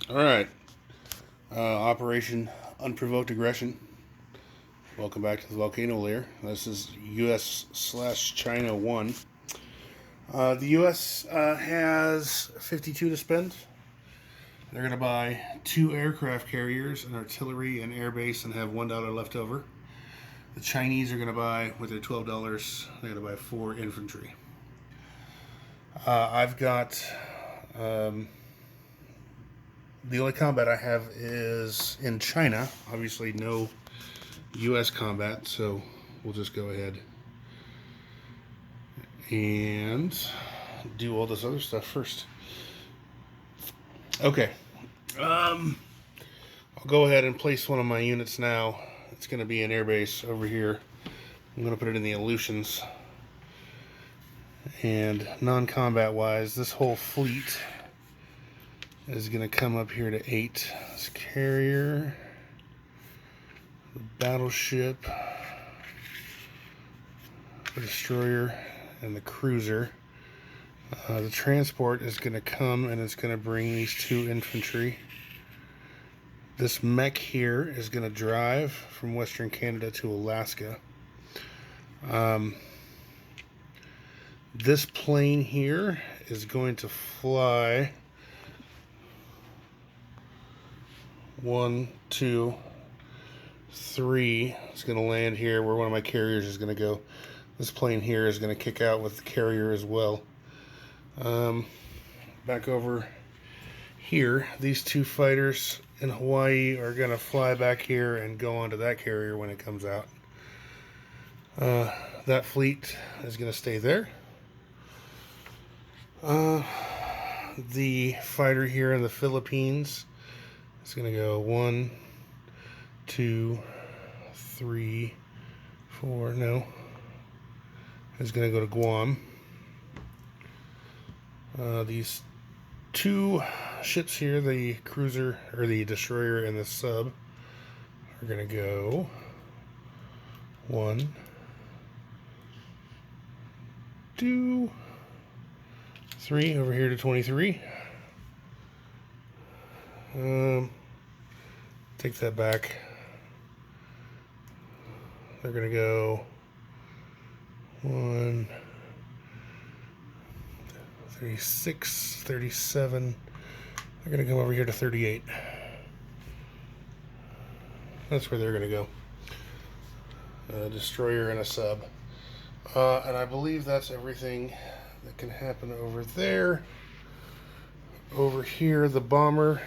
Alright, Operation Unprovoked Aggression. Welcome back to the volcano layer. This is US/China1. The US has 52 to spend. They're going to buy 2 aircraft carriers, an artillery, and air base, and have $1 left over. The Chinese are going to buy, with their $12, they're going to buy 4 infantry. I've got... the only combat I have is in China. Obviously no US combat, so we'll just go ahead and do all this other stuff first. Okay. I'll go ahead and place one of my units now. It's going to be an airbase over here. I'm going to put it in the Aleutians. And non-combat wise, this whole fleet is going to come up here to 8. This carrier, the battleship, the destroyer, and the cruiser. The transport is going to come and it's going to bring these 2 infantry. This mech here is going to drive from Western Canada to Alaska. This plane here is going to fly 1, 2, 3. It's going to land here where one of my carriers is going to go. This plane here is going to kick out with the carrier as well. Back over here, these 2 fighters in Hawaii are going to fly back here and go onto that carrier when it comes out. That fleet is going to stay there. The fighter here in the Philippines, it's going to go 1, 2, 3, 4. No. It's going to go to Guam. These 2 ships here, the cruiser, or the destroyer and the sub, are going to go 1, 2, 3 over here to 23. Take that back. They're going to go 1, 36, 37. They're going to come over here to 38. That's where they're going to go. A destroyer and a sub. And I believe that's everything that can happen over there. Over here, the bomber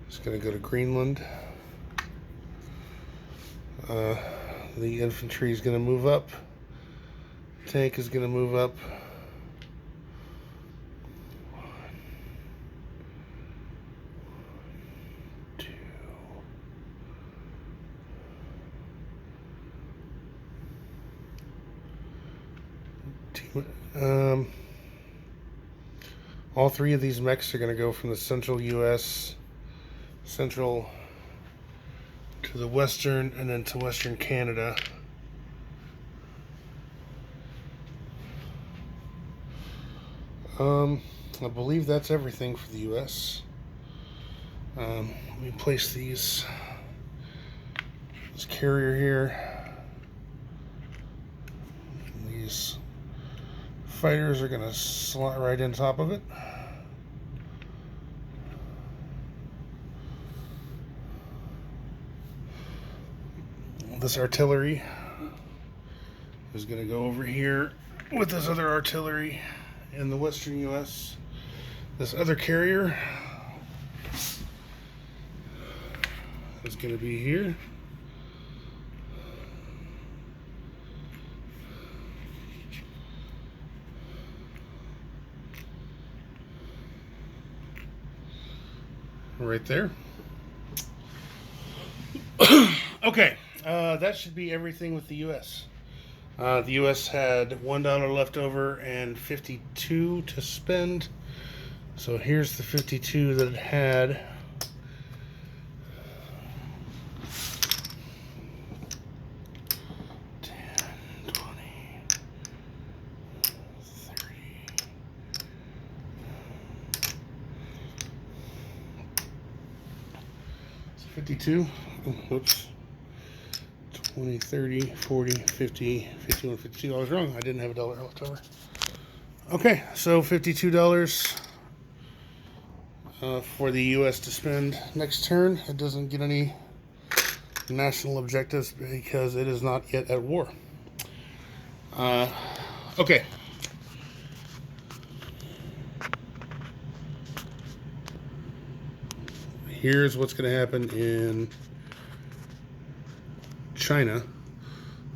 is going to go to Greenland. The infantry is going to move up. Tank is going to move up. 1, 2. All 3 of these mechs are going to go from the central U.S., central to the western, and then to Western Canada. I believe that's everything for the U.S. Let me place this carrier here. These fighters are going to slot right in top of it. This artillery is going to go over here with this other artillery in the western U.S. This other carrier is going to be here. Right there. Okay. That should be everything with the U.S. The U.S. had $1 left over and 52 to spend. So here's the 52 that it had. 10, 20, 30, 52. Whoops. 20, 30, 40, 50, 51, $52. I was wrong. I didn't have $1 left over. Okay, so $52 for the U.S. to spend next turn. It doesn't get any national objectives because it is not yet at war. Okay. Here's what's going to happen in China.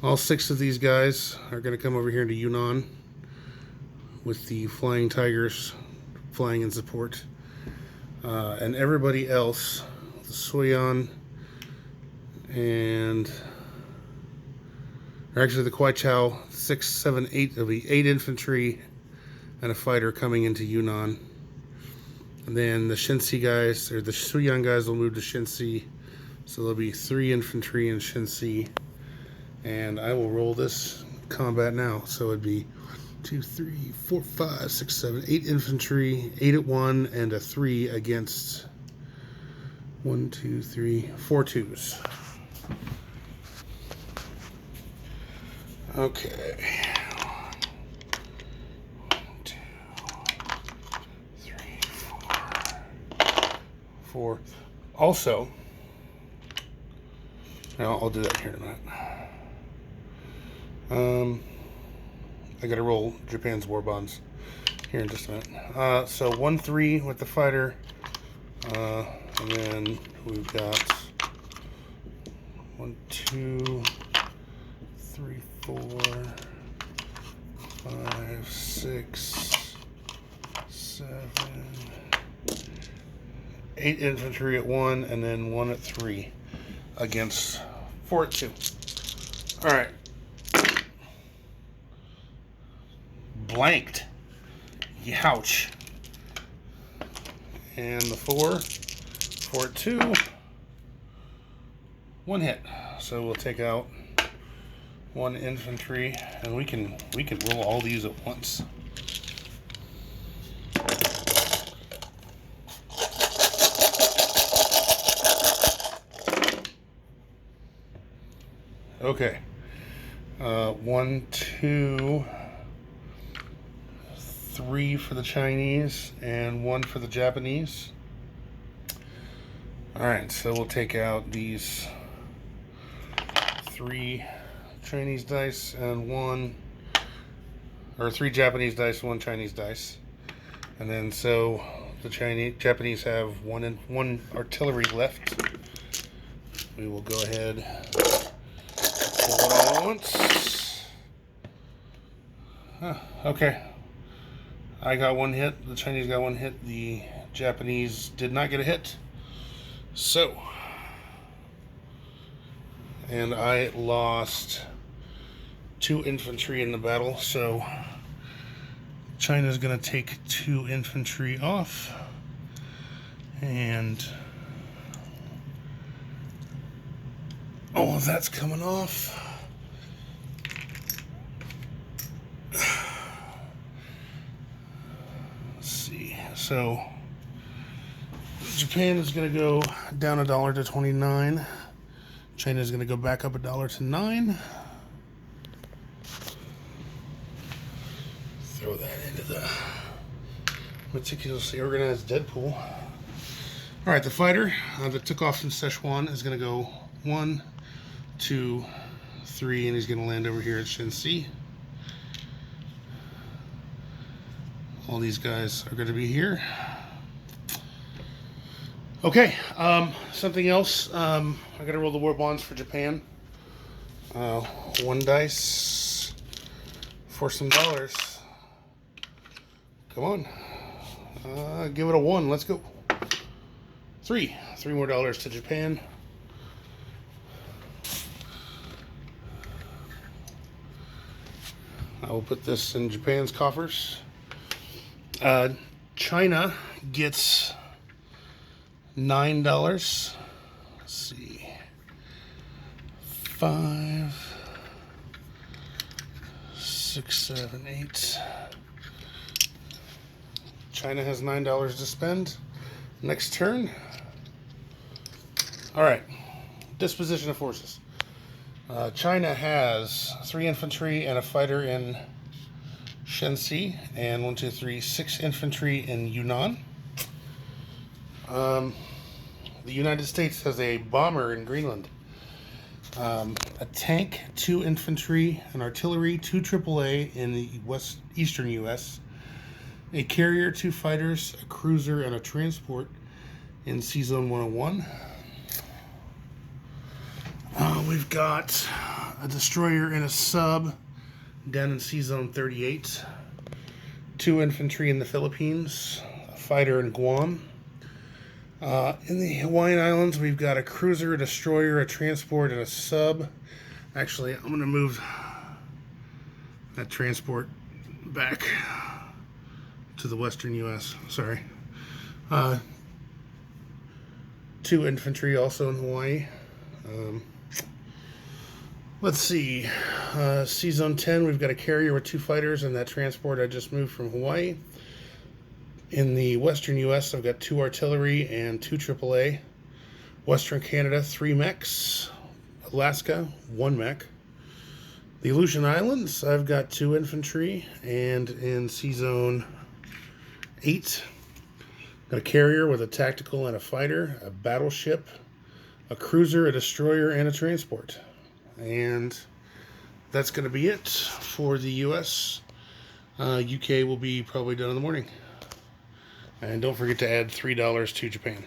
All 6 of these guys are going to come over here into Yunnan with the Flying Tigers flying in support. And everybody else, the Suyan and actually the Kwai Chao, 6, 7, 8 of the 8 infantry and a fighter coming into Yunnan. And then the Shensi guys, or the Suyan guys, will move to Shensi. So there'll be 3 infantry in Shensi. And I will roll this combat now. So it'd be 2, 3, 4, 5, 6, 7, 8 infantry, 8 at 1, and a 3 against 1, 2, 3, 4 twos. Okay. 1, 2, 3, 4. Also, now I'll do that here in a minute. I gotta roll Japan's war bonds here in just a minute. So 1, 3 with the fighter, and then we've got 1, 2, 3, 4, 5, 6, 7, 8 infantry at 1, and then 1 at 3 against 4 at 2. All right. Blanked. Youch. And the 4 at 2. 1 hit. So we'll take out 1 infantry, and we can roll all these at once. Okay. 1, 2, 3 for the Chinese and 1 for the Japanese. Alright, so we'll take out these 3 Chinese dice and 3 Japanese dice, 1 Chinese dice. And then so the Japanese have 1 artillery left. We will go ahead, pull it all at once. Okay. I got 1 hit, the Chinese got 1 hit, the Japanese did not get a hit. So, and I lost 2 infantry in the battle, so China's going to take 2 infantry off, and all of that's coming off. So Japan is going to go down $1 to 29. China is going to go back up $1 to 9. Throw that into the meticulously organized Deadpool. All right, the fighter that took off from Szechuan is going to go 1, 2, 3, and he's going to land over here at Shensi. All these guys are going to be here. Okay, something else. I got to roll the war bonds for Japan. 1 dice for some dollars. Come on. Give it a 1. Let's go. 3 more dollars to Japan. I will put this in Japan's coffers. China gets $9. Let's see. 5, 6, 7, 8. China has $9 to spend. Next turn. All right, disposition of forces. China has 3 infantry and a fighter in Shensi, and 6 infantry in Yunnan. The United States has a bomber in Greenland, a tank, 2 infantry, an artillery, 2 AAA in the eastern U.S., a carrier, 2 fighters, a cruiser, and a transport in C-Zone 101. We've got a destroyer and a sub down in C-Zone 38, 2 infantry in the Philippines, a fighter in Guam. In the Hawaiian Islands, we've got a cruiser, a destroyer, a transport, and a sub. Actually, I'm going to move that transport back to the western U.S. Sorry. 2 infantry also in Hawaii. Let's see. C-Zone 10, we've got a carrier with 2 fighters and that transport I just moved from Hawaii. In the western U.S., I've got 2 artillery and 2 AAA. Western Canada, 3 mechs. Alaska, 1 mech. The Aleutian Islands, I've got 2 infantry. And in C-Zone 8, got a carrier with a tactical and a fighter, a battleship, a cruiser, a destroyer, and a transport. And that's going to be it for the U.S. UK will be probably done in the morning. And don't forget to add $3 to Japan.